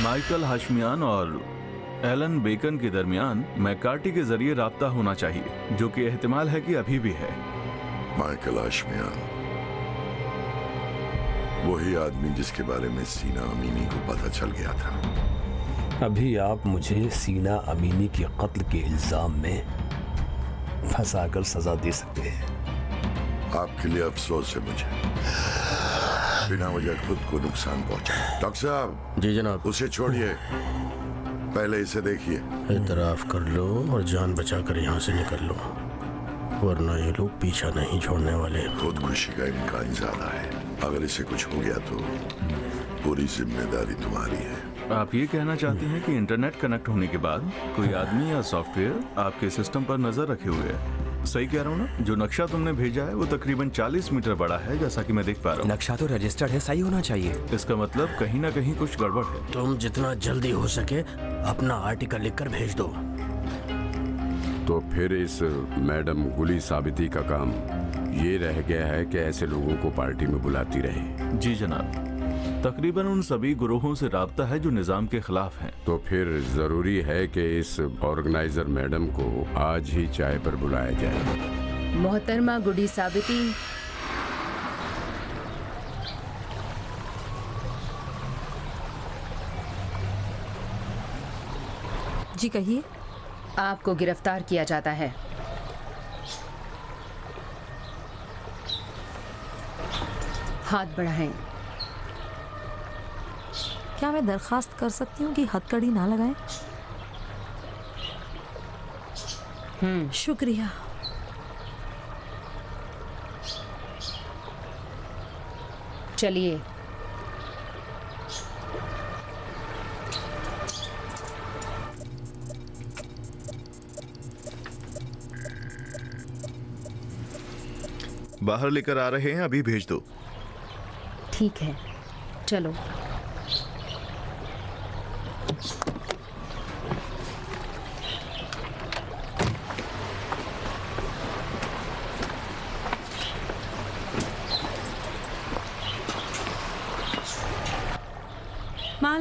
Michael हाशमियान और Elon bacon के दरमियान मैकार्टी के जरिए राब्ता होना चाहिए, जो कि एहतिमाल है कि अभी भी है। माइकल हाशमियान, वही आदमी जिसके बारे में सीना अमीनी को पता चल गया था। अभी आप मुझे सीना अमीनी के कत्ल के इल्जाम में फंसाकर सजा दे सकते हैं। आपके लिए अफसोस है मुझे, बिना वजह खुद को नुकसान पहुंचा। डॉक्टर साहब। जी जनाब। उसे छोड़िए, पहले इसे देखिए। इतराफ कर लो और जान बचाकर यहाँ से निकल लो, वरना ये लोग पीछा नहीं छोड़ने वाले। खुदकुशी का इम्कान ज्यादा है। अगर इसे कुछ हो गया तो पूरी जिम्मेदारी तुम्हारी है। आप ये कहना चाहते हैं कि इंटरनेट कनेक्ट होने के बाद कोई आदमी या सॉफ्टवेयर आपके सिस्टम पर नजर रखे हुए है? सही कह रहा हूँ ना? जो नक्शा तुमने भेजा है वो तकरीबन 40 मीटर बड़ा है, जैसा कि मैं देख पा रहा हूँ। नक्शा तो रजिस्टर्ड है, सही होना चाहिए। इसका मतलब कहीं ना कहीं कुछ गड़बड़ है। तुम जितना जल्दी हो सके अपना आर्टिकल लिखकर भेज दो। तो फिर इस मैडम गुली साबिती का काम ये रह गया है कि ऐसे लोगों को पार्टी में बुलाती रहे। जी जनाब, तकरीबन उन सभी गुरोहों से राब्ता है जो निजाम के खिलाफ हैं। तो फिर जरूरी है कि इस ऑर्गेनाइजर मैडम को आज ही चाय पर बुलाया जाए। मोहतरमा गुडी साबिती, जी कहिए। आपको गिरफ्तार किया जाता है। हाथ बढ़ाएं। क्या मैं दरखास्त कर सकती हूँ कि हथकड़ी ना लगाएं? शुक्रिया। चलिए। बाहर लेकर आ रहे हैं, अभी भेज दो। ठीक है, चलो।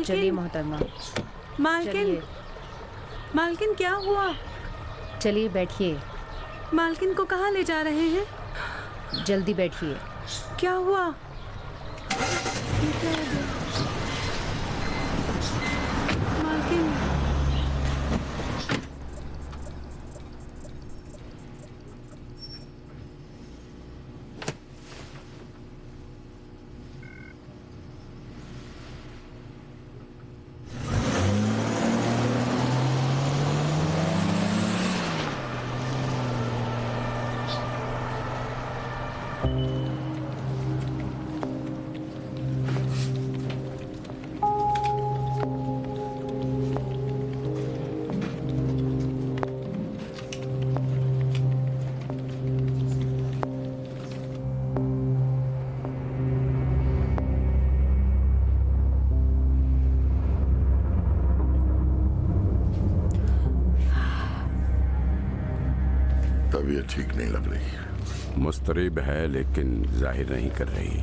चलिए मोहतरमा। मालकिन, मालकिन क्या हुआ? चलिए बैठिए। मालकिन को कहाँ ले जा रहे हैं? जल्दी बैठिए। क्या हुआ? मालकिन, तबीयत ठीक नहीं लग रही। मुस्तरिब है लेकिन जाहिर नहीं कर रही।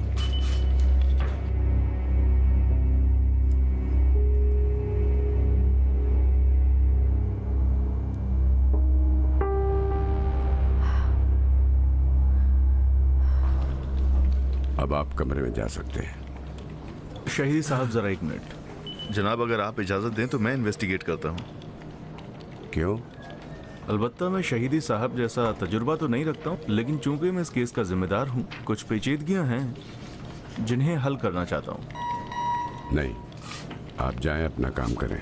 अब आप कमरे में जा सकते हैं। शहीद साहब जरा एक मिनट। जनाब, अगर आप इजाजत दें तो मैं इन्वेस्टिगेट करता हूँ। क्यों? अलबत्ता मैं शहीदी साहब जैसा तजुर्बा तो नहीं रखता हूँ, लेकिन चूंकि मैं इस केस का जिम्मेदार हूँ, कुछ पेचीदगियाँ हैं जिन्हें हल करना चाहता हूँ। नहीं, आप जाएं, अपना काम करें।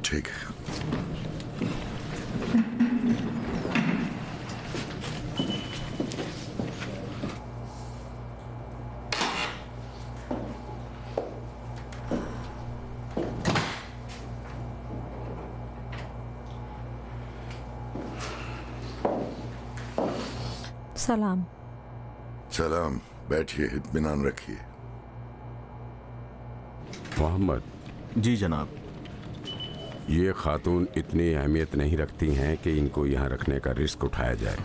ठीक है। सलाम। सलाम। बैठिए, इत्मीनान रखिए। मोहम्मद। जी जनाब। ये खातून इतनी अहमियत नहीं रखती हैं कि इनको यहाँ रखने का रिस्क उठाया जाए।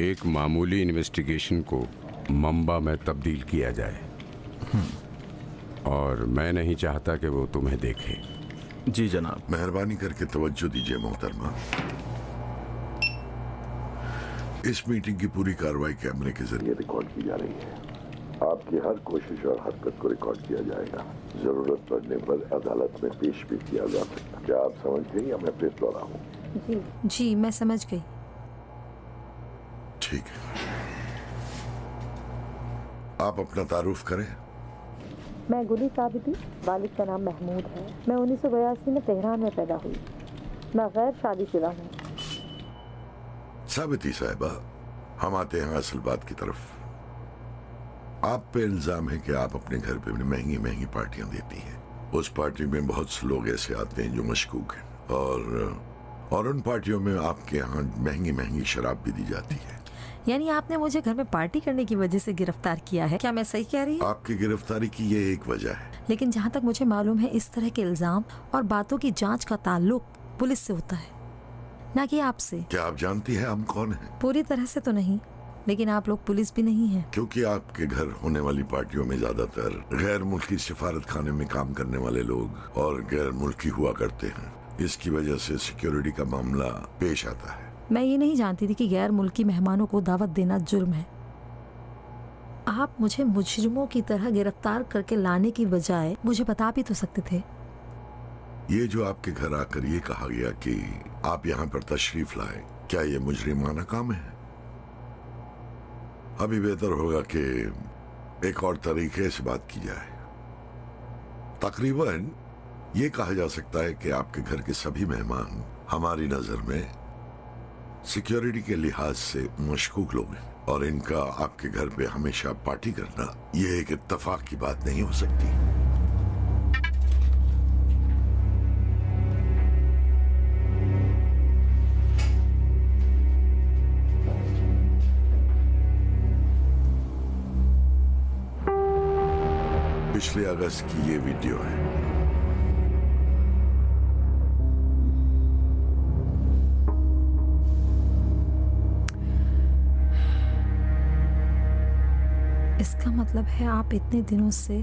एक मामूली इन्वेस्टिगेशन को मंबा में तब्दील किया जाए और मैं नहीं चाहता कि वो तुम्हें देखे। जी जनाब। मेहरबानी करके तवज्जो दीजिए मोहतरमा। इस मीटिंग की पूरी कार्रवाई कैमरे के जरिए रिकॉर्ड की जा रही है। आपकी हर कोशिश और हरकत को रिकॉर्ड किया जाएगा। जरूरत पड़ने पर अदालत में पेश भी किया जा सकता है। क्या आप समझ गई या मैं फिर दोहराऊं? जी मैं समझ गई। ठीक है, आप अपना तारुफ करें। मैं गुली साबिती, वालिद का नाम महमूद है। मैं 1982 में तेहरान में पैदा हुई। मैं गैर शादीशुदा हूँ। साबिती साहिबा, हम आते हैं असल बात की तरफ। आप पे इल्जाम है कि आप अपने घर पे महंगी महंगी पार्टियां देती हैं। उस पार्टी में बहुत से लोग ऐसे आते हैं जो मशकूक हैं और उन पार्टियों में आपके यहाँ महंगी महंगी शराब भी दी जाती है। यानी आपने मुझे घर में पार्टी करने की वजह से गिरफ्तार किया है, क्या मैं सही कह रही हूँ? आपकी गिरफ्तारी की ये एक वजह है। लेकिन जहाँ तक मुझे मालूम है इस तरह के इल्जाम और बातों की जांच का ताल्लुक पुलिस से होता है, ना कि आपसे। क्या आप जानती हैं हम कौन हैं? पूरी तरह से तो नहीं, लेकिन आप लोग पुलिस भी नहीं हैं। क्योंकि आपके घर होने वाली पार्टियों में ज्यादातर गैर मुल्की सिफारत खाने में काम करने वाले लोग और गैर मुल्की हुआ करते हैं। इसकी वजह से सिक्योरिटी का मामला पेश आता है। मैं ये नहीं जानती थी कि गैर मुल्की मेहमानों को दावत देना जुर्म है। आप मुझे मुजरिमों की तरह गिरफ्तार करके लाने की बजाय मुझे बता भी तो सकते थे। ये जो आपके घर आकर ये कहा गया कि आप यहाँ पर तशरीफ लाए, क्या ये मुजरिमाना काम है? अभी बेहतर होगा कि एक और तरीके से बात की जाए। तकरीबन ये कहा जा सकता है कि आपके घर के सभी मेहमान हमारी नजर में सिक्योरिटी के लिहाज से मशकूक लोग हैं और इनका आपके घर पे हमेशा पार्टी करना ये एक इत्तेफाक की बात नहीं हो सकती। पिछले अगस्त की ये वीडियो है। इसका मतलब है आप इतने दिनों से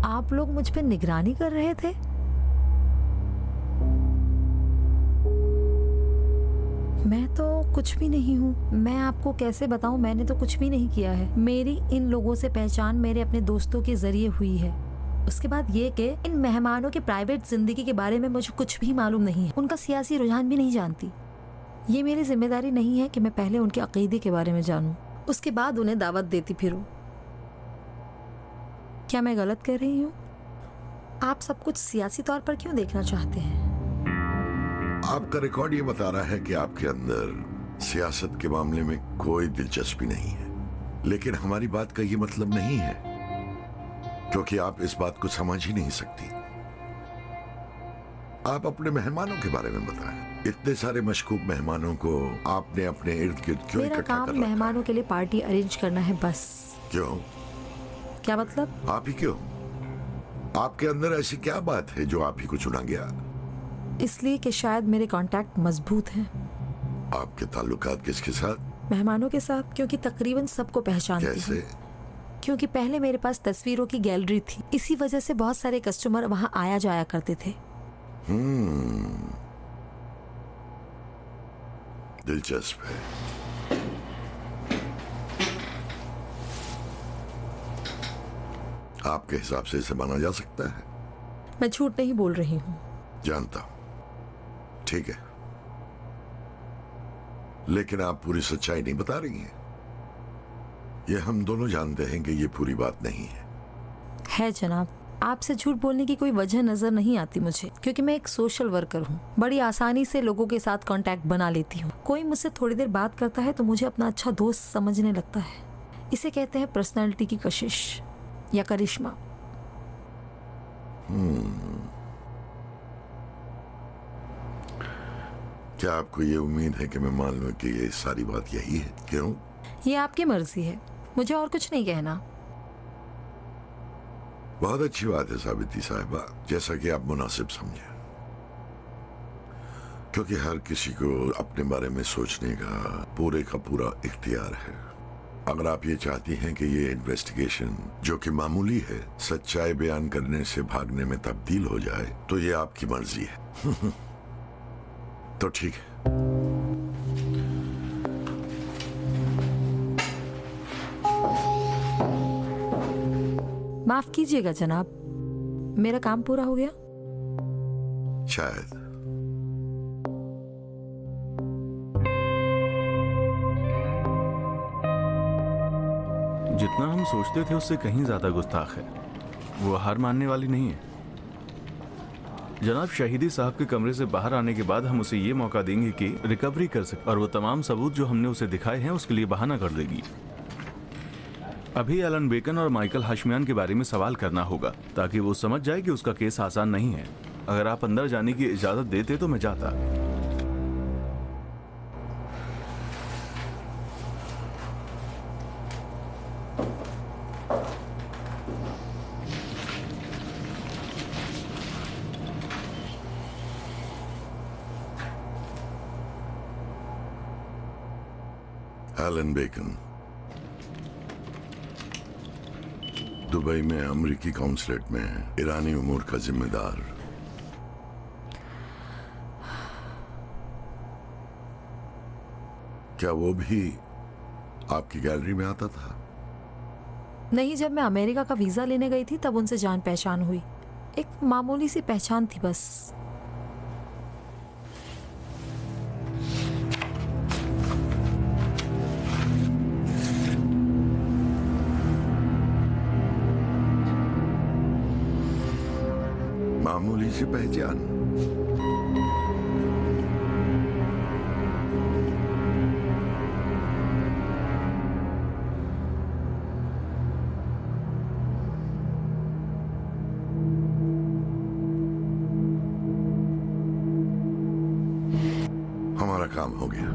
आप लोग मुझ पे निगरानी कर रहे थे? मैं तो कुछ भी नहीं हूँ। मैं आपको कैसे बताऊँ, मैंने तो कुछ भी नहीं किया है। मेरी इन लोगों से पहचान मेरे अपने दोस्तों के जरिए हुई है। उसके बाद ये कि इन मेहमानों की प्राइवेट जिंदगी के बारे में मुझे कुछ भी मालूम नहीं है। उनका सियासी रुझान भी नहीं जानती। ये मेरी जिम्मेदारी नहीं है कि मैं पहले उनके अकीदे के बारे में जानूं, उसके बाद उन्हें दावत देती फिरूं। क्या मैं गलत कह रही हूँ? आप सब कुछ सियासी तौर पर क्यों देखना चाहते हैं? आपका रिकॉर्ड ये बता रहा है कि आपके अंदर सियासत के मामले में कोई दिलचस्पी नहीं है, लेकिन हमारी बात का ये मतलब नहीं है, क्योंकि आप इस बात को समझ ही नहीं सकती। आप अपने मेहमानों के बारे में बताएं। इतने सारे मशकूक मेहमानों को आपने अपने इर्द गिर्द क्यों मेरा इकट्ठा कर काम रखा? मेहमानों के लिए पार्टी अरेंज करना है बस। क्यों? क्या मतलब? आप ही क्यों? आपके अंदर ऐसी क्या बात है जो आप ही को चुना गया? इसलिए कि शायद मेरे कांटेक्ट मजबूत हैं। आपके ताल्लुकात किसके साथ? मेहमानों के साथ, क्योंकि तकरीबन सबको पहचानती हूँ। कैसे? क्योंकि पहले मेरे पास तस्वीरों की गैलरी थी, इसी वजह से बहुत सारे कस्टमर वहाँ आया जाया करते थे। दिलचस्प है। आपके हिसाब से इसे माना जा सकता है? मैं झूठ नहीं बोल रही हूँ। जानता हूं। ठीक है, लेकिन आप पूरी सच्चाई नहीं बता रही हैं। ये हम दोनों जानते हैं कि ये पूरी बात नहीं है। जनाब, आपसे झूठ बोलने की कोई वजह नजर नहीं आती मुझे, क्योंकि मैं एक सोशल वर्कर हूँ। बड़ी आसानी से लोगों के साथ कांटेक्ट बना लेती हूँ। कोई मुझसे थोड़ी देर बात करता है तो मुझे अपना अच्छा दोस्त समझने लगता है। इसे कहते हैं पर्सनालिटी की कशिश या करिश्मा। क्या आपको ये उम्मीद है कि मैं मान लूं कि ये सारी बात यही है? क्यों? ये आपकी मर्जी है, मुझे और कुछ नहीं कहना। बहुत अच्छी बात है साबिती साहिबा, जैसा कि आप मुनासिब समझे, क्योंकि हर किसी को अपने बारे में सोचने का पूरा इख्तियार है। अगर आप ये चाहती हैं कि ये इन्वेस्टिगेशन जो कि मामूली है सच्चाई बयान करने से भागने में तब्दील हो जाए तो ये आपकी मर्जी है। तो ठीक है। माफ कीजिएगा जनाब, मेरा काम पूरा हो गया? शायद। जितना हम सोचते थे उससे कहीं ज्यादा गुस्ताख है। वो हार मानने वाली नहीं है। जनाब, शहीदी साहब के कमरे से बाहर आने के बाद हम उसे ये मौका देंगे कि रिकवरी कर सके और वो तमाम सबूत जो हमने उसे दिखाए हैं उसके लिए बहाना कर देगी। अभी एलन बेकन और माइकल हाशमियान के बारे में सवाल करना होगा ताकि वो समझ जाए कि उसका केस आसान नहीं है। अगर आप अंदर जाने की इजाजत देते तो मैं जाता। एलन बेकन दुबई में अमेरिकी काउंसलेट में ईरानी उमूर का जिम्मेदार। क्या वो भी आपकी गैलरी में आता था? नहीं, जब मैं अमेरिका का वीजा लेने गई थी तब उनसे जान पहचान हुई। एक मामूली सी पहचान थी बस। मामूली सी पहचान। हमारा काम हो गया,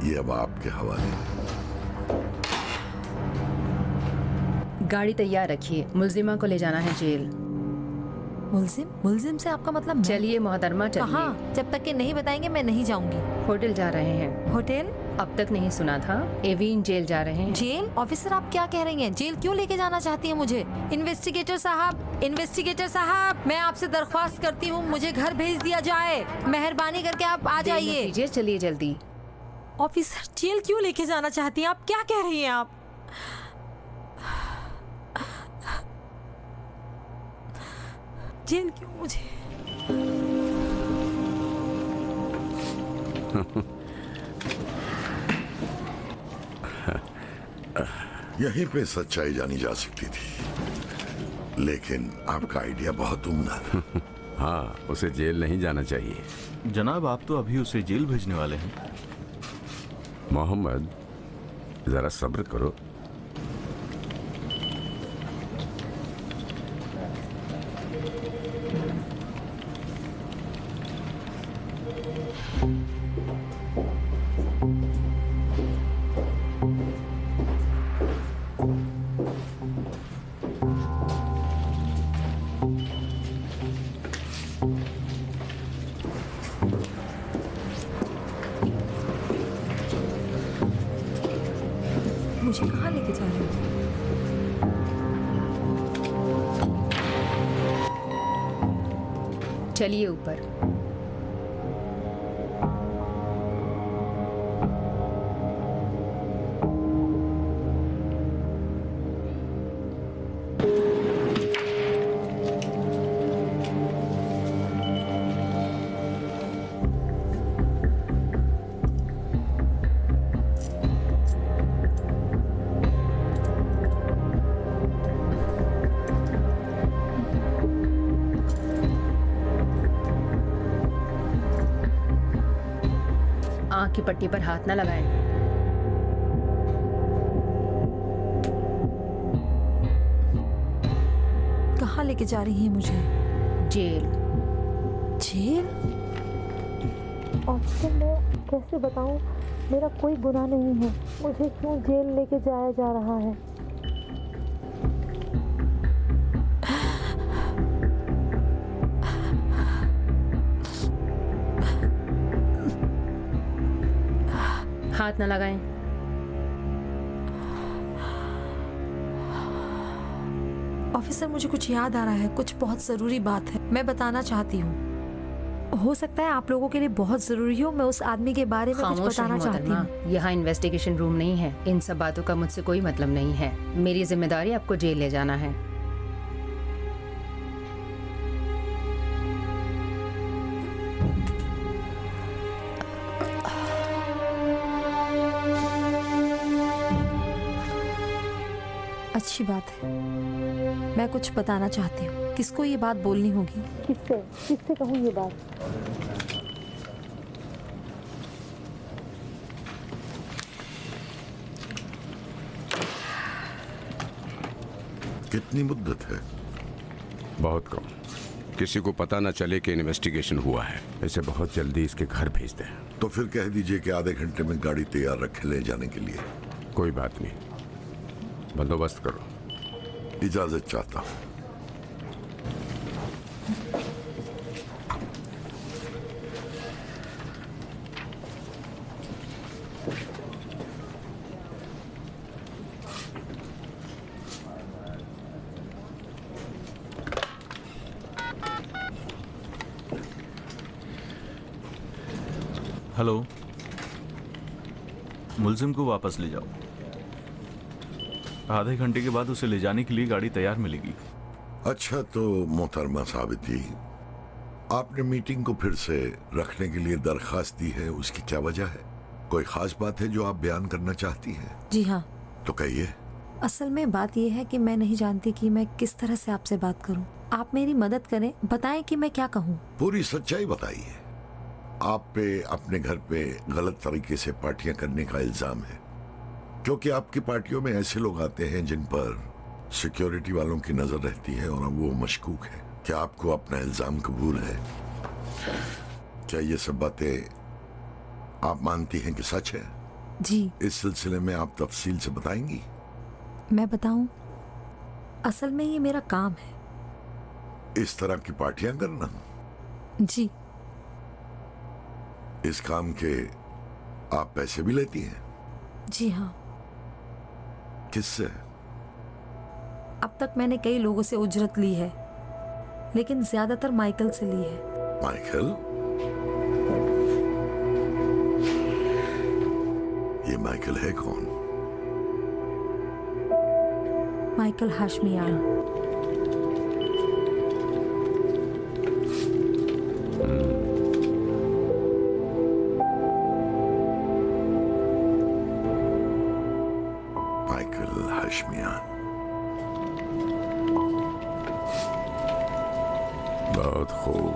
ये अब आपके हवाले। गाड़ी तैयार रखिए, मुलजिमा को ले जाना है जेल। मुलजिम? मुलजिम से आपका मतलब? चलिए मोहतरमा, चलिए। कहाँ? जब तक कि नहीं बताएंगे मैं नहीं जाऊंगी। होटल जा रहे हैं। होटल? अब तक नहीं सुना था? एवीन जेल जा रहे हैं। जेल? ऑफिसर आप क्या कह रही हैं? जेल क्यों लेके जाना चाहती हैं मुझे? इन्वेस्टिगेटर साहब, इन्वेस्टिगेटर साहब, मैं आपसे दरख्वास्त करती हूँ मुझे घर भेज दिया जाए। मेहरबानी करके आप आ जाइए। चलिए जल्दी। ऑफिसर जेल क्यों लेके जाना चाहती हैं? आप क्या कह रही हैं? आप जेल क्यों मुझे? यहीं पे सच्चाई जानी जा सकती थी, लेकिन आपका आइडिया बहुत उम्दा था। हाँ, उसे जेल नहीं जाना चाहिए। जनाब, आप तो अभी उसे जेल भेजने वाले हैं। मोहम्मद, जरा सब्र करो। मुझे कहाँ लेके जा रहे हो? चलिए ऊपर। आंख की पट्टी पर हाथ न लगाएं। कहाँ लेके जा रही हैं मुझे? जेल। जेल? ऑफिसर, मैं कैसे बताऊं? मेरा कोई गुनाह नहीं है, मुझे क्यों जेल लेके जाया जा रहा है? हाथ न लगाएं। ऑफिसर, मुझे कुछ याद आ रहा है, कुछ बहुत ज़रूरी बात है, मैं बताना चाहती हूँ। हो सकता है आप लोगों के लिए बहुत ज़रूरी हो, मैं उस आदमी के बारे में कुछ बताना चाहती हूँ। यहाँ इन्वेस्टिगेशन रूम नहीं है, इन सब बातों का मुझसे कोई मतलब नहीं है। मेरी जिम्मेदारी आपको जेल ले जाना है। अच्छी बात है, मैं कुछ बताना चाहती हूँ। किसको ये बात बोलनी होगी? किससे कहूँ ये बात? कितनी मुद्दत है? बहुत कम, किसी को पता न चले कि इन्वेस्टिगेशन हुआ है। इसे बहुत जल्दी इसके घर भेज दें। तो फिर कह दीजिए कि आधे घंटे में गाड़ी तैयार रखे ले जाने के लिए। कोई बात नहीं, बंदोबस्त करो। इजाजत चाहता हूँ। हेलो, मुलजिम को वापस ले जाओ। आधे घंटे के बाद उसे ले जाने के लिए गाड़ी तैयार मिलेगी। अच्छा, तो मोहतरमा साबिती, आपने मीटिंग को फिर से रखने के लिए दरखास्त दी है, उसकी क्या वजह है? कोई खास बात है जो आप बयान करना चाहती हैं? जी हाँ। तो कहिए। असल में बात यह है कि मैं नहीं जानती कि मैं किस तरह से आपसे बात करूं। आप मेरी मदद करें, बताएं कि मैं क्या कहूं। पूरी सच्चाई बताइए। आप पे अपने घर पे गलत तरीके से पार्टियां करने का इल्जाम है, क्योंकि आपकी पार्टियों में ऐसे लोग आते हैं जिन पर सिक्योरिटी वालों की नजर रहती है और वो मशकूक है। क्या आपको अपना इल्जाम कबूल है? क्या ये सब बातें आप मानती हैं कि सच है? जी। इस सिलसिले में आप तफसील से बताएंगी? मैं बताऊं? असल में ये मेरा काम है। इस तरह की पार्टियां करना? जी। इस काम के आप पैसे भी लेती हैं? जी हाँ। किससे? अब तक मैंने कई लोगों से उजरत ली है, लेकिन ज्यादातर माइकल से ली है। माइकल? ये माइकल है कौन? माइकल हाशमियान। माइकल हाशमियान। बहुत खूब।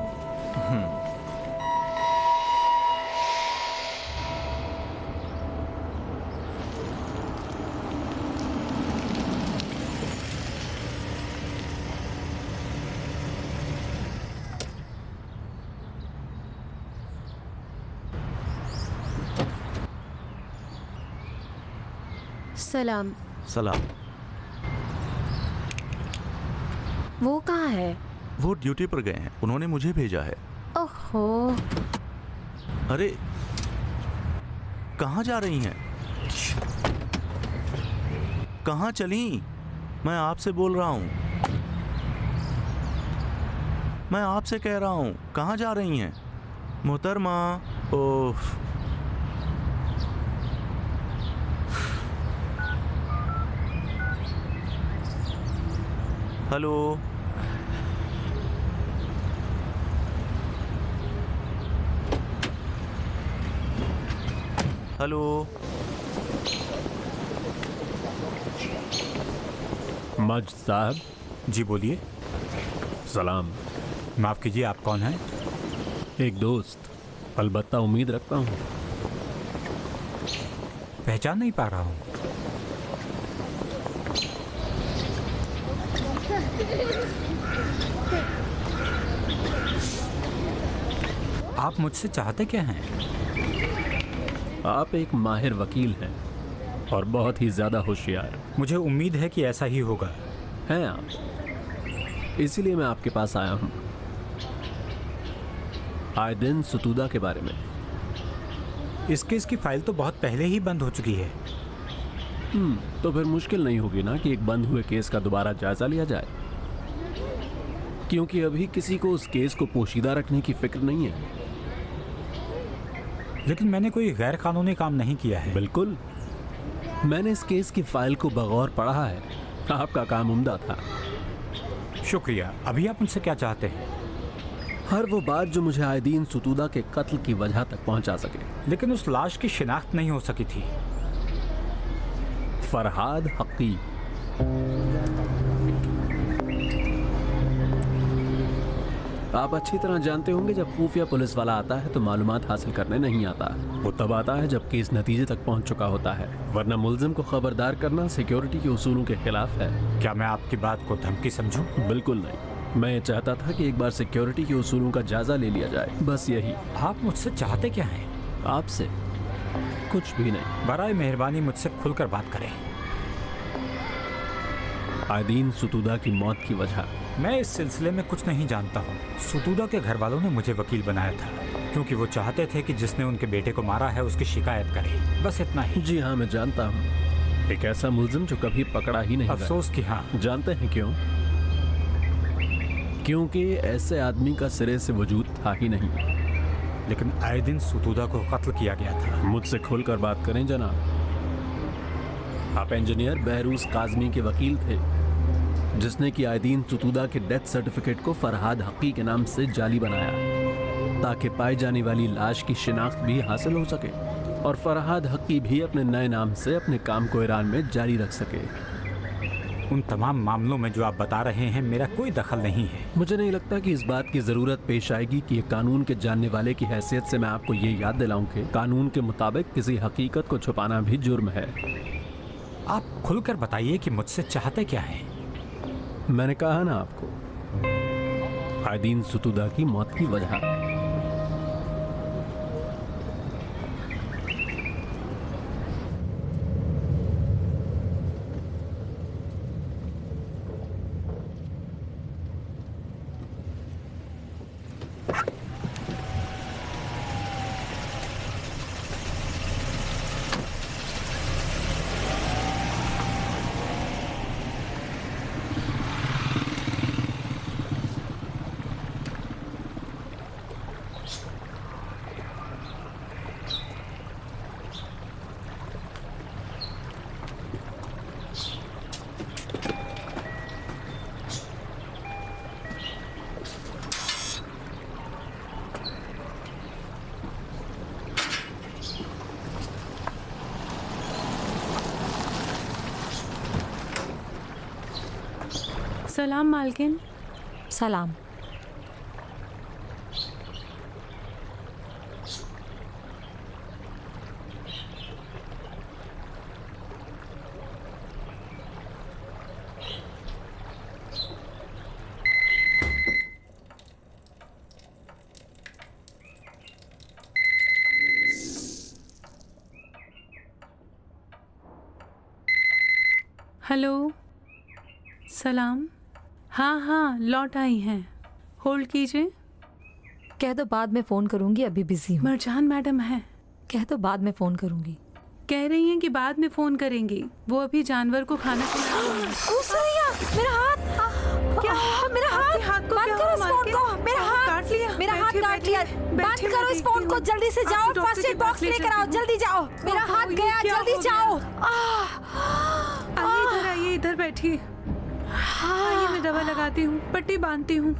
सलाम। सलाम। वो कहाँ है? वो ड्यूटी पर गए हैं, उन्होंने मुझे भेजा है। ओहो। अरे कहाँ जा रही हैं? कहाँ चली? मैं आपसे बोल रहा हूँ, मैं आपसे कह रहा हूँ, कहाँ जा रही हैं मोहतरमा? ओफ। Hello, hello. मज साहब। जी बोलिए। सलाम। माफ़ कीजिए, आप कौन हैं? एक दोस्त, अलबत्ता उम्मीद रखता हूँ। पहचान नहीं पा रहा हूँ। आप मुझसे चाहते क्या हैं? आप एक माहिर वकील हैं और बहुत ही ज़्यादा होशियार। मुझे उम्मीद है कि ऐसा ही होगा। हैं आप, इसीलिए मैं आपके पास आया हूँ। आयदिन सतूदा के बारे में। इस केस की फाइल तो बहुत पहले ही बंद हो चुकी है। तो फिर मुश्किल नहीं होगी ना कि एक बंद हुए केस का दोबारा जायजा लिया जाए। क्योंकि अभी किसी को उस केस को पोशीदा रखने की फिक्र नहीं है। लेकिन मैंने कोई गैर कानूनी काम नहीं किया है। बिल्कुल, मैंने इस केस की फाइल को बगौर पढ़ा है। आपका काम उम्दा था। शुक्रिया। अभी आप मुझसे क्या चाहते हैं? हर वो बात जो मुझे आयदीन सुतूदा के कत्ल की वजह तक पहुंचा सके। लेकिन उस लाश की शिनाख्त नहीं हो सकी थी। फरहाद हकी। आप अच्छी तरह जानते होंगे जब खुफिया पुलिस वाला आता है तो मालूमात हासिल करने नहीं आता। वो तब आता है जब केस नतीजे तक पहुंच चुका होता है, वरना मुल्जिम को खबरदार करना सिक्योरिटी के उसूलों के खिलाफ है। क्या मैं आपकी बात को धमकी समझूं? बिल्कुल नहीं। मैं ये चाहता था कि एक बार सिक्योरिटी के उसूलों का जायजा ले लिया जाए, बस यही। आप मुझसे चाहते क्या हैं? आपसे कुछ भी नहीं। बराए मेहरबानी मुझसे खुलकर बात करें। आयदीन सुतूदा की मौत की वजह। मैं इस सिलसिले में कुछ नहीं जानता हूँ। सुतूदा के घर वालों ने मुझे वकील बनाया था क्योंकि वो चाहते थे कि जिसने उनके बेटे को मारा है उसकी शिकायत करे, बस इतना ही। जी हाँ, मैं जानता हूँ। एक ऐसा मुल्जिम जो कभी पकड़ा ही नहीं। अफसोस कि हाँ। जानते हैं क्यों? क्योंकि ऐसे आदमी का सिरे से वजूद था ही नहीं। लेकिन आयदीन सुतूदा को कत्ल किया गया था। मुझसे खुलकर बात करें जनाब। आप इंजीनियर बहरूज काजमी के वकील थे जिसने कि आयदीन सुतूदा के डेथ सर्टिफिकेट को फरहाद हकी के नाम से जाली बनाया ताकि पाई जाने वाली लाश की शिनाख्त भी हासिल हो सके और फरहाद हकी भी अपने नए नाम से अपने काम को ईरान में जारी रख सके। उन तमाम मामलों में जो आप बता रहे हैं मेरा कोई दखल नहीं है। मुझे नहीं लगता कि इस बात की जरूरत पेश आएगी कि कानून के जानने वाले की हैसियत से मैं आपको ये याद दिलाऊं कि कानून के मुताबिक किसी हकीकत को छुपाना भी जुर्म है। आप खुलकर बताइए कि मुझसे चाहते क्या हैं? मैंने कहा ना आपको, आयदीन सुतूदा की मौत की वजह। सलाम मालकिन। सलाम। हेलो, सलाम। हाँ हाँ, लौट आई हैं। होल्ड कीजिए। कह दो बाद में फ़ोन करूंगी, अभी बिजी हूँ। मरजान मैडम है। कह दो बाद में फ़ोन करूंगी। कह रही हैं कि बाद में फ़ोन करेंगी। वो अभी जानवर को खाना खिला रही हैं। मेरा हाथ। क्या? मेरा हाथ। हाथ को बंद करो इस फोन को। मेरा हाथ काट लिया। मेरा हाथ काट लिया। बंद करो इस फोन को, जल्दी से जाओ। फर्स्ट एड बॉक्स लेकर आओ, जल्दी जाओ। मेरा हाथ गया, जल्दी जाओ। आइए इधर, आइए इधर बैठिए। आइए मैं दवा लगाती हूँ, पट्टी बांधती हूँ।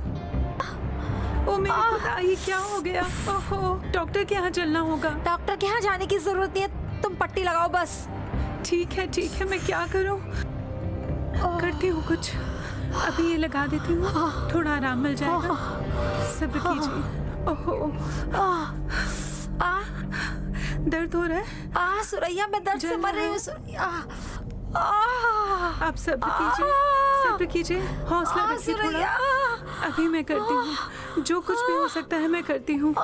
ओ मेरे खुदा, ये क्या हो गया? ओहो, डॉक्टर के यहाँ चलना होगा। डॉक्टर के यहाँ जाने की जरूरत नहीं है, तुम पट्टी लगाओ बस। ठीक है ठीक है, मैं क्या करूँ? करती हूँ कुछ। अभी ये लगा देती हूँ, थोड़ा आराम मिल जाएगा। सब्र कीजिए। ओहो, दर्द हो रहा है? सुरैया, मैं दर्द से मर रही हूँ सुरैया। आप सब्र कीजिए, सब्र कीजिए, हौसला रखिए थोड़ा। अभी मैं करती हूँ, जो कुछ भी हो सकता है मैं करती हूँ।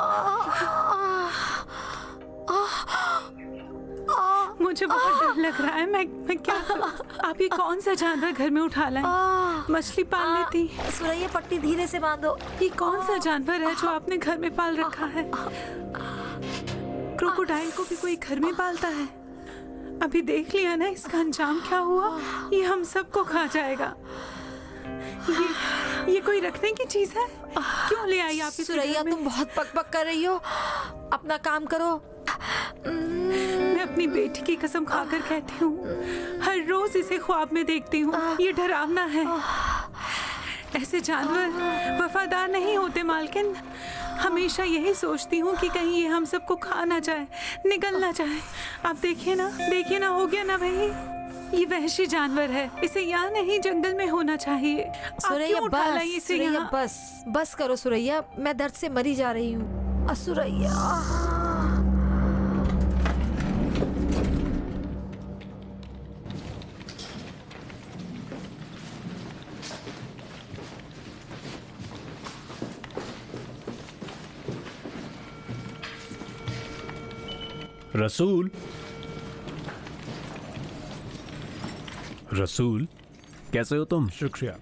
मुझे बहुत डर लग रहा है। मैं क्या करूं? आप ये कौन सा जानवर घर में उठा लाए? मछली पाल लेती। सुरैया, पट्टी धीरे से बांधो। ये कौन सा जानवर है जो आपने घर में पाल रखा है? क्रोकोडाइल को भी कोई घर में पालता है? अभी देख लिया ना इसका अंजाम क्या हुआ? ये हम सबको खा जाएगा। ये कोई रखने की चीज है? क्यों ले आई आप इसे? सुरैया, तुम बहुत पक कर रही हो, अपना काम करो। मैं अपनी बेटी की कसम खाकर कहती हूँ, हर रोज इसे ख्वाब में देखती हूँ। ये डरावना है। ऐसे जानवर वफादार नहीं होते मालकिन। हमेशा यही सोचती हूँ कि कहीं ये हम सबको खा ना जाए, निगल ना जाए। आप देखिए ना, हो गया ना भाई। ये वहशी जानवर है, इसे यहाँ नहीं जंगल में होना चाहिए। सुरैया बस, सुरैया बस करो सुरैया, मैं दर्द से मरी जा रही हूँ। सुरैया रसूल, कैसे हो तुम? शुक्रिया।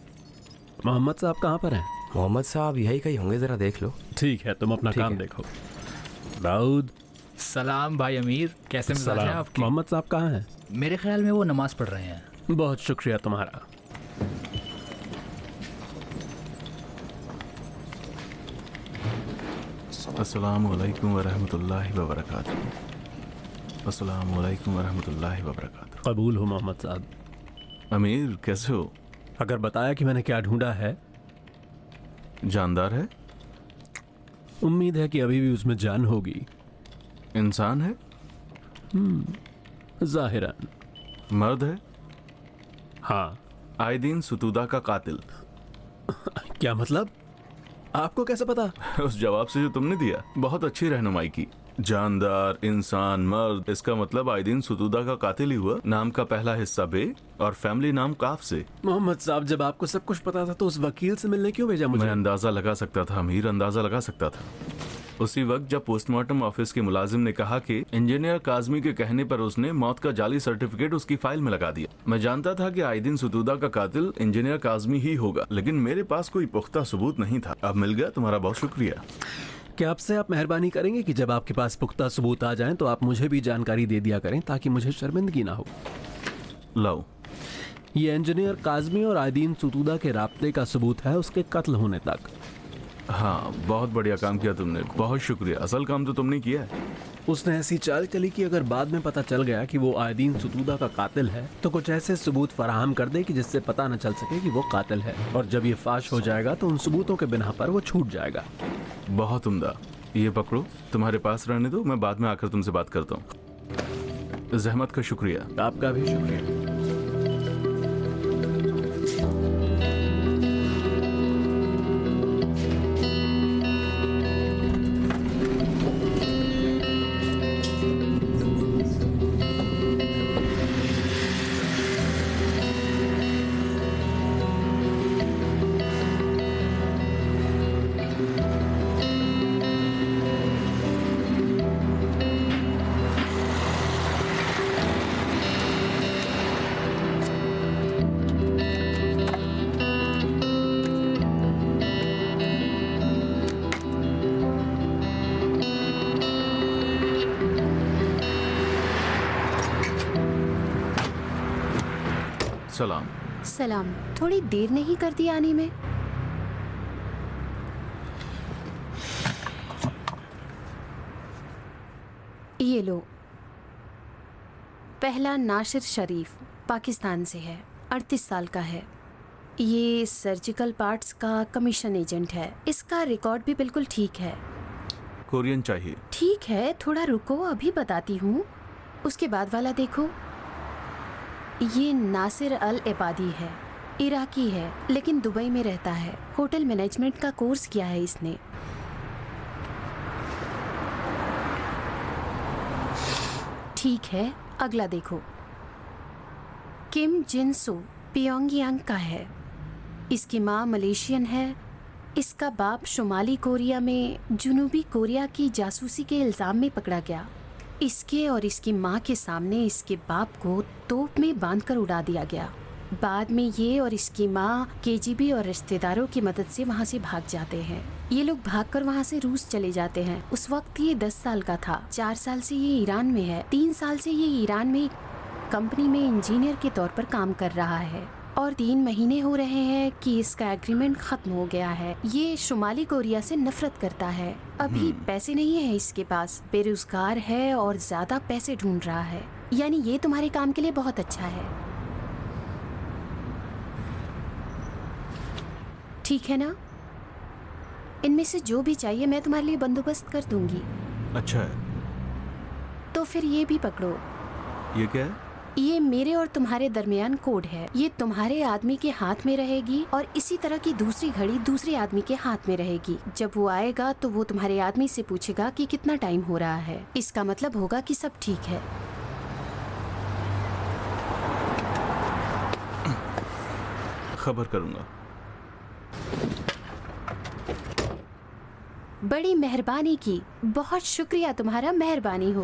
मोहम्मद साहब कहाँ पर हैं? मोहम्मद साहब यही कहीं होंगे, जरा देख लो। ठीक है, तुम अपना काम देखो। दाऊद। सलाम भाई अमीर, कैसे मिजाज हैं आपके? मोहम्मद साहब कहाँ हैं? मेरे ख्याल में वो नमाज पढ़ रहे हैं। बहुत शुक्रिया तुम्हारा। अस्सलामु अलैकुम वरहमतुल्लाहि वबरकातुहू। अस्सलामु अलैकुम वरहमतुल्लाहि वबरकातुहू। कबूल हो मोहम्मद साहब। अमीर, कैसे हो? अगर बताया कि मैंने क्या ढूंढा है? जानदार है? उम्मीद है कि अभी भी उसमें जान होगी। इंसान है? जाहिरन। मर्द है? हाँ। आइदीन सुतूदा का कातिल। क्या मतलब? आपको कैसे पता? उस जवाब से जो तुमने दिया, बहुत अच्छी रहनुमाई की। जानदार, इंसान, मर्द, इसका मतलब आइदीन सुतूदा का कातिल ही हुआ। नाम का पहला हिस्सा बे और फैमिली नाम काफ से। मोहम्मद साहब, जब आपको सब कुछ पता था तो उस वकील से मिलने क्यों भेजा मुझे? मैं अंदाजा लगा सकता था अमीर, अंदाजा लगा सकता था। उसी वक्त जब पोस्टमार्टम ऑफिस के मुलाजिम ने कहा कि इंजीनियर काजमी के कहने पर उसने मौत का जाली सर्टिफिकेट उसकी फाइल में लगा दिया। मैं जानता था कि आइदीन सुतूदा का कातिल इंजीनियर काजमी ही होगा, लेकिन मेरे पास कोई पुख्ता सबूत नहीं था। अब मिल गया, तुम्हारा बहुत शुक्रिया। क्या आपसे आप मेहरबानी करेंगे कि जब आपके पास पुख्ता सबूत आ जाएं तो आप मुझे भी जानकारी दे दिया करें, ताकि मुझे शर्मिंदगी ना हो। लाओ। ये इंजीनियर काजमी और आइदीन सुतूदा के राब्ते का सबूत है, उसके कत्ल होने तक। हाँ, बहुत बढ़िया काम किया तुमने, बहुत शुक्रिया। असल काम तो तुमने किया है। उसने ऐसी चाल चली कि अगर बाद में पता चल गया कि वो आइदीन सुतूदा का कातिल है तो कुछ ऐसे सबूत फराहम कर दे कि जिससे पता न चल सके कि वो कातिल है, और जब ये फाश हो जाएगा तो उन सबूतों के बिना पर वो छूट जाएगा। बहुत उम्दा। ये पकड़ो, तुम्हारे पास रहने दो, मैं बाद में आकर तुमसे बात करता हूँ। जहमत का शुक्रिया। आपका भी शुक्रिया। सलाम। सलाम। थोड़ी देर नहीं कर दी आने में? ये लो। पहला नासिर शरीफ, पाकिस्तान से है, 38 साल का है। ये सर्जिकल पार्ट्स का कमीशन एजेंट है। इसका रिकॉर्ड भी बिल्कुल ठीक है। कोरियन चाहिए? ठीक है, थोड़ा रुको, अभी बताती हूँ। उसके बाद वाला देखो। ये नासिर अल इबादी है, इराकी है, लेकिन दुबई में रहता है। होटल मैनेजमेंट का कोर्स किया है इसने। ठीक है, अगला देखो। किम जिन सो, पियोंगयांग का है। इसकी माँ मलेशियन है। इसका बाप शुमाली कोरिया में जुनूबी कोरिया की जासूसी के इल्ज़ाम में पकड़ा गया। इसके और इसकी माँ के सामने इसके बाप को तोप में बांधकर उड़ा दिया गया। बाद में ये और इसकी माँ केजीबी और रिश्तेदारों की मदद से वहाँ से भाग जाते हैं। ये लोग भागकर वहाँ से रूस चले जाते हैं। उस वक्त ये 10 साल का था। 4 साल से ये ईरान में है। 3 साल से ये ईरान में कंपनी में इंजीनियर के तौर पर काम कर रहा है। और 3 महीने हो रहे हैं कि इसका एग्रीमेंट खत्म हो गया है। ये शुमाली कोरिया से नफरत करता है। अभी पैसे नहीं है इसके पास, बेरोजगार है और ज्यादा पैसे ढूंढ रहा है। यानी ये तुम्हारे काम के लिए बहुत अच्छा है, ठीक है ना? इनमें से जो भी चाहिए मैं तुम्हारे लिए बंदोबस्त कर दूंगी। अच्छा है। तो फिर ये भी पकड़ो। ये क्या है? ये मेरे और तुम्हारे दरमियान कोड है। ये तुम्हारे आदमी के हाथ में रहेगी और इसी तरह की दूसरी घड़ी दूसरे आदमी के हाथ में रहेगी। जब वो आएगा तो वो तुम्हारे आदमी से पूछेगा कि कितना टाइम हो रहा है। इसका मतलब होगा कि सब ठीक है। खबर करूंगा। बड़ी मेहरबानी की, बहुत शुक्रिया तुम्हारा, मेहरबानी हो।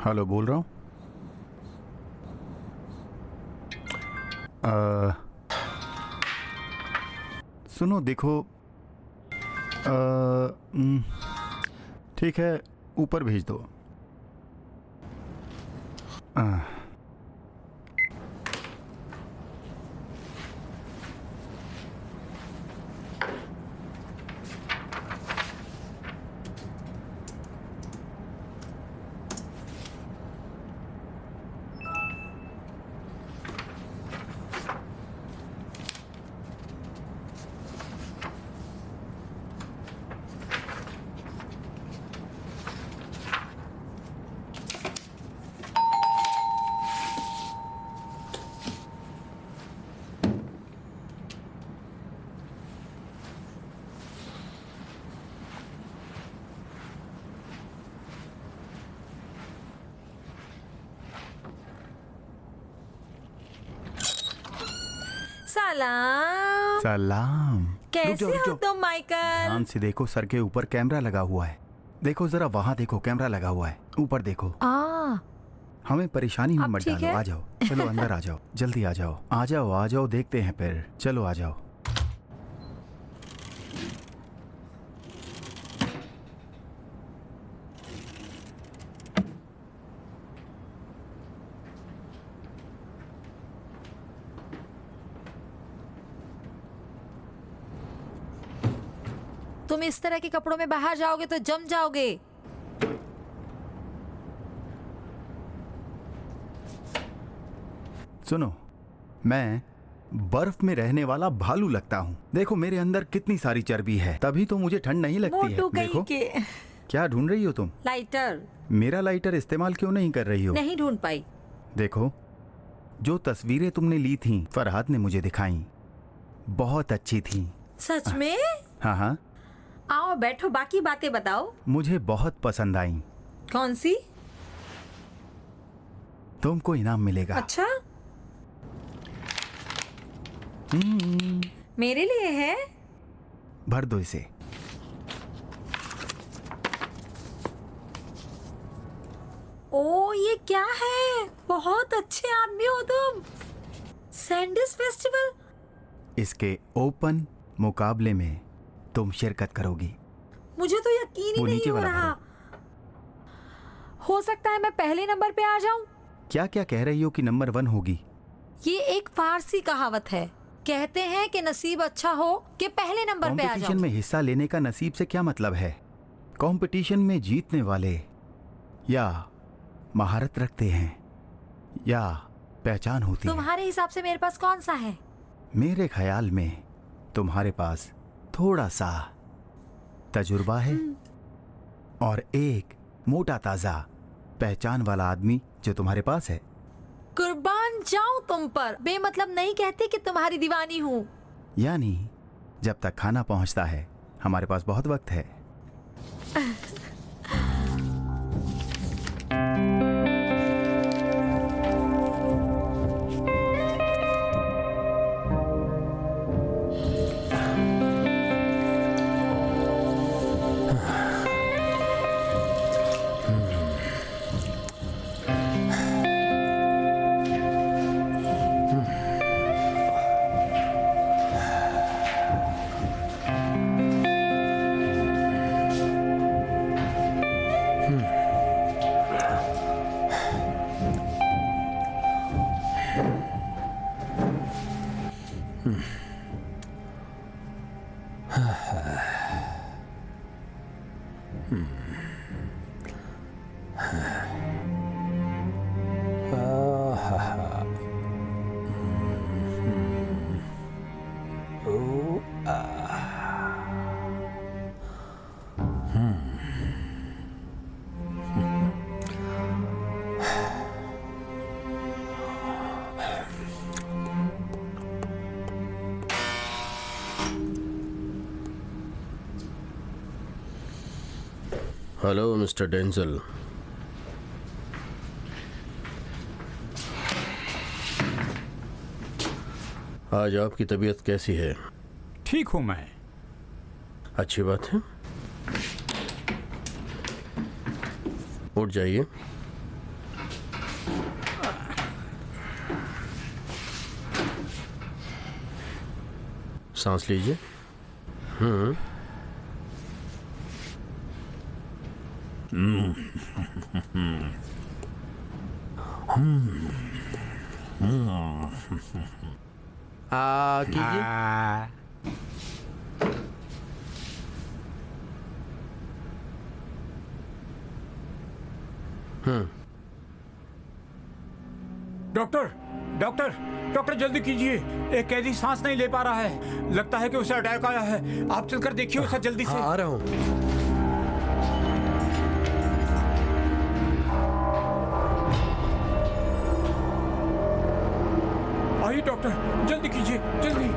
हेलो, बोल रहा हूँ। सुनो, देखो, ठीक है, ऊपर भेज दो। सलाम। सलाम। कैसे हो तुम माइकल? ध्यान से देखो, सर के ऊपर कैमरा लगा हुआ है। देखो जरा, वहाँ देखो, कैमरा लगा हुआ है। ऊपर देखो। हमें परेशानी में मत डालो। आ जाओ, चलो अंदर आ जाओ, जल्दी आ जाओ, आ जाओ, आ जाओ, देखते हैं फिर। चलो आ जाओ। तुम इस तरह के कपड़ों में बाहर जाओगे तो जम जाओगे। सुनो, मैं बर्फ में रहने वाला भालू लगता हूँ। देखो मेरे अंदर कितनी सारी चर्बी है, तभी तो मुझे ठंड नहीं लगती है। देखो क्या ढूंढ रही हो तुम? लाइटर। मेरा लाइटर इस्तेमाल क्यों नहीं कर रही हो? नहीं ढूंढ पाई। देखो, जो तस्वीरें तुमने ली थी, फरहाद ने मुझे दिखाई, बहुत अच्छी थी। सच में? हाँ हाँ। आओ बैठो, बाकी बातें बताओ। मुझे बहुत पसंद आई। कौन सी? तुमको इनाम मिलेगा। अच्छा, मेरे लिए है? भर दो इसे। ओ, ये क्या है? बहुत अच्छे आदमी हो तुम। Sandis festival. इसके ओपन मुकाबले में तुम शिरकत करोगी। मुझे तो यकीन ही नहीं हो रहा। हो सकता है मैं पहले नंबर पे आ जाऊं। क्या क्या कह रही हो कि नंबर 1 होगी? ये एक फारसी कहावत है, कहते हैं कि नसीब अच्छा हो कि पहले नंबर पे आ जाओ। कंपटीशन में हिस्सा लेने का नसीब से क्या मतलब है? कंपटीशन में जीतने वाले या महारत रखते हैं या पहचान होती है? तुम्हारे हिसाब से मेरे पास कौन सा है? मेरे ख्याल में तुम्हारे पास थोड़ा सा तजुर्बा है और एक मोटा ताजा पहचान वाला आदमी जो तुम्हारे पास है। कुर्बान जाऊं तुम पर, बेमतलब नहीं कहती कि तुम्हारी दीवानी हूँ। यानी जब तक खाना पहुंचता है हमारे पास बहुत वक्त है। Hello mister Denzel. आज आपकी तबीयत कैसी है? ठीक हूं मैं। अच्छी बात है, उठ जाइए। सांस लीजिए। डॉक्टर डॉक्टर डॉक्टर जल्दी कीजिए, एक कैदी सांस नहीं ले पा रहा है। लगता है कि उसे अटैक आया है। आप चलकर देखिए उसे जल्दी से। आ रहा हूं। आइए डॉक्टर, जल्दी कीजिए, जल्दी।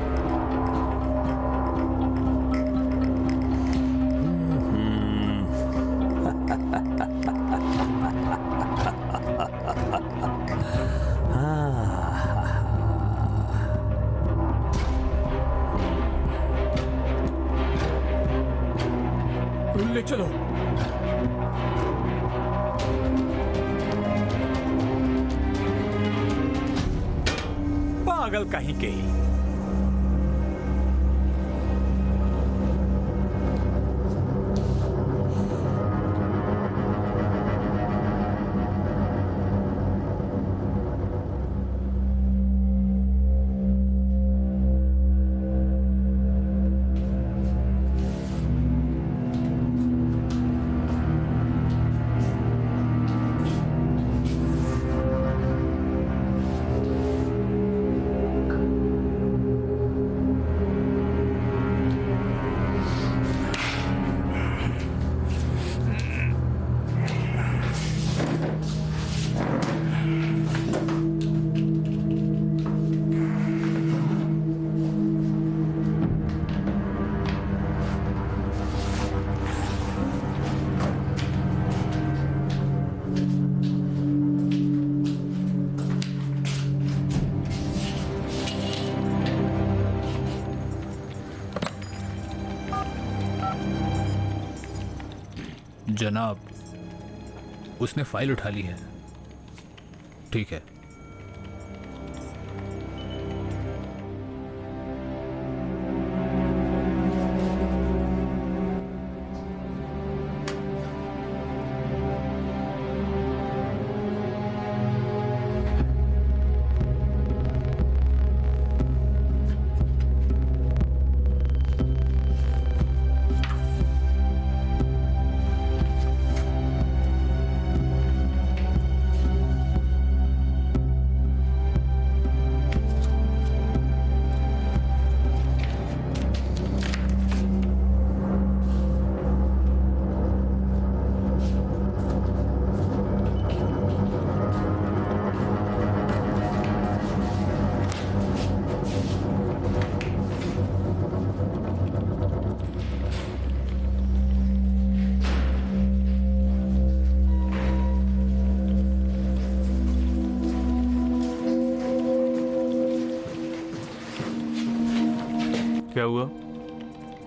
ले चलो। पागल कहीं के। जनाब, उसने फाइल उठा ली है। ठीक है।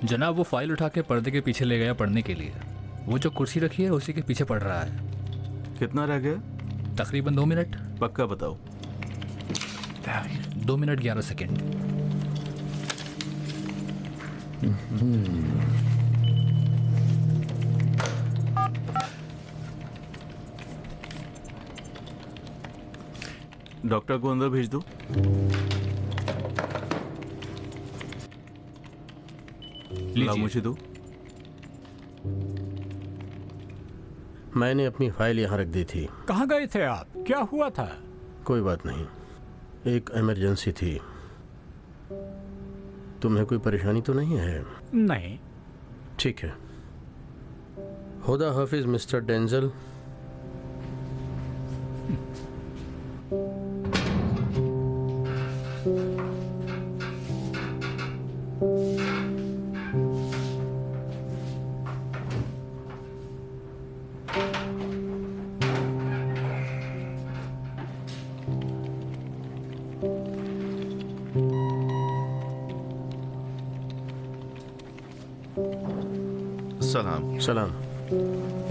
जनाब वो फाइल उठा के पर्दे के पीछे ले गया पढ़ने के लिए। वो जो कुर्सी रखी है उसी के पीछे पढ़ रहा है। कितना रह गया? तकरीबन 2 मिनट। पक्का बताओ। 2 मिनट 11 सेकेंड। डॉक्टर को अंदर भेज दो। लाओ मुझे दो। मैंने अपनी फाइल यहाँ रख दी थी। कहाँ गए थे आप? क्या हुआ था? कोई बात नहीं, एक इमरजेंसी थी। तुम्हें कोई परेशानी तो नहीं है? नहीं। ठीक है। खुदा हाफिज मिस्टर डेंजल। सलाम। सलाम।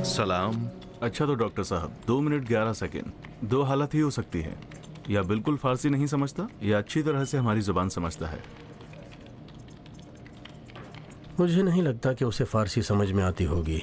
सलाम। अच्छा तो डॉक्टर साहब 2 मिनट 11 सेकेंड। 2 हालत ही हो सकती है, या बिल्कुल फारसी नहीं समझता या अच्छी तरह से हमारी जुबान समझता है। मुझे नहीं लगता कि उसे फारसी समझ में आती होगी।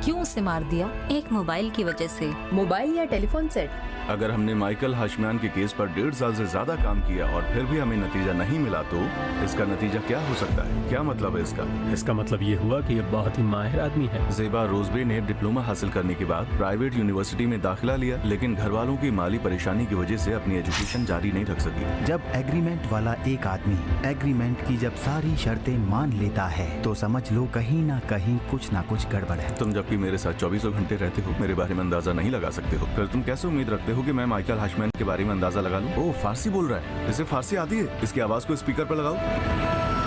क्यों उसे मार दिया? एक मोबाइल की वजह से। मोबाइल या टेलीफोन सेट? अगर हमने माइकल हाशमियान के केस पर 1.5 साल से ज्यादा काम किया और फिर भी हमें नतीजा नहीं मिला तो इसका नतीजा क्या हो सकता है? क्या मतलब है इसका? इसका मतलब ये हुआ कि ये बहुत ही माहिर आदमी है। ज़ेबा रोजबे ने डिप्लोमा हासिल करने के बाद प्राइवेट यूनिवर्सिटी में दाखिला लिया, लेकिन घर वालों की माली परेशानी की वजह से अपनी एजुकेशन जारी नहीं रख सकी। जब एग्रीमेंट वाला एक आदमी एग्रीमेंट की जब सारी शर्तें मान लेता है तो समझ लो कहीं ना कहीं कुछ ना कुछ गड़बड़ है। तुम जबकि मेरे साथ 24 घंटे रहते हो, मेरे बारे में अंदाजा नहीं लगा सकते हो, फिर तुम कैसे उम्मीद रखते हो कि मैं माइकल हाशमैन के बारे में अंदाजा लगा लूं? ओह, फारसी बोल रहा है। इसे फारसी आती है? इसकी आवाज को स्पीकर पर लगाओ।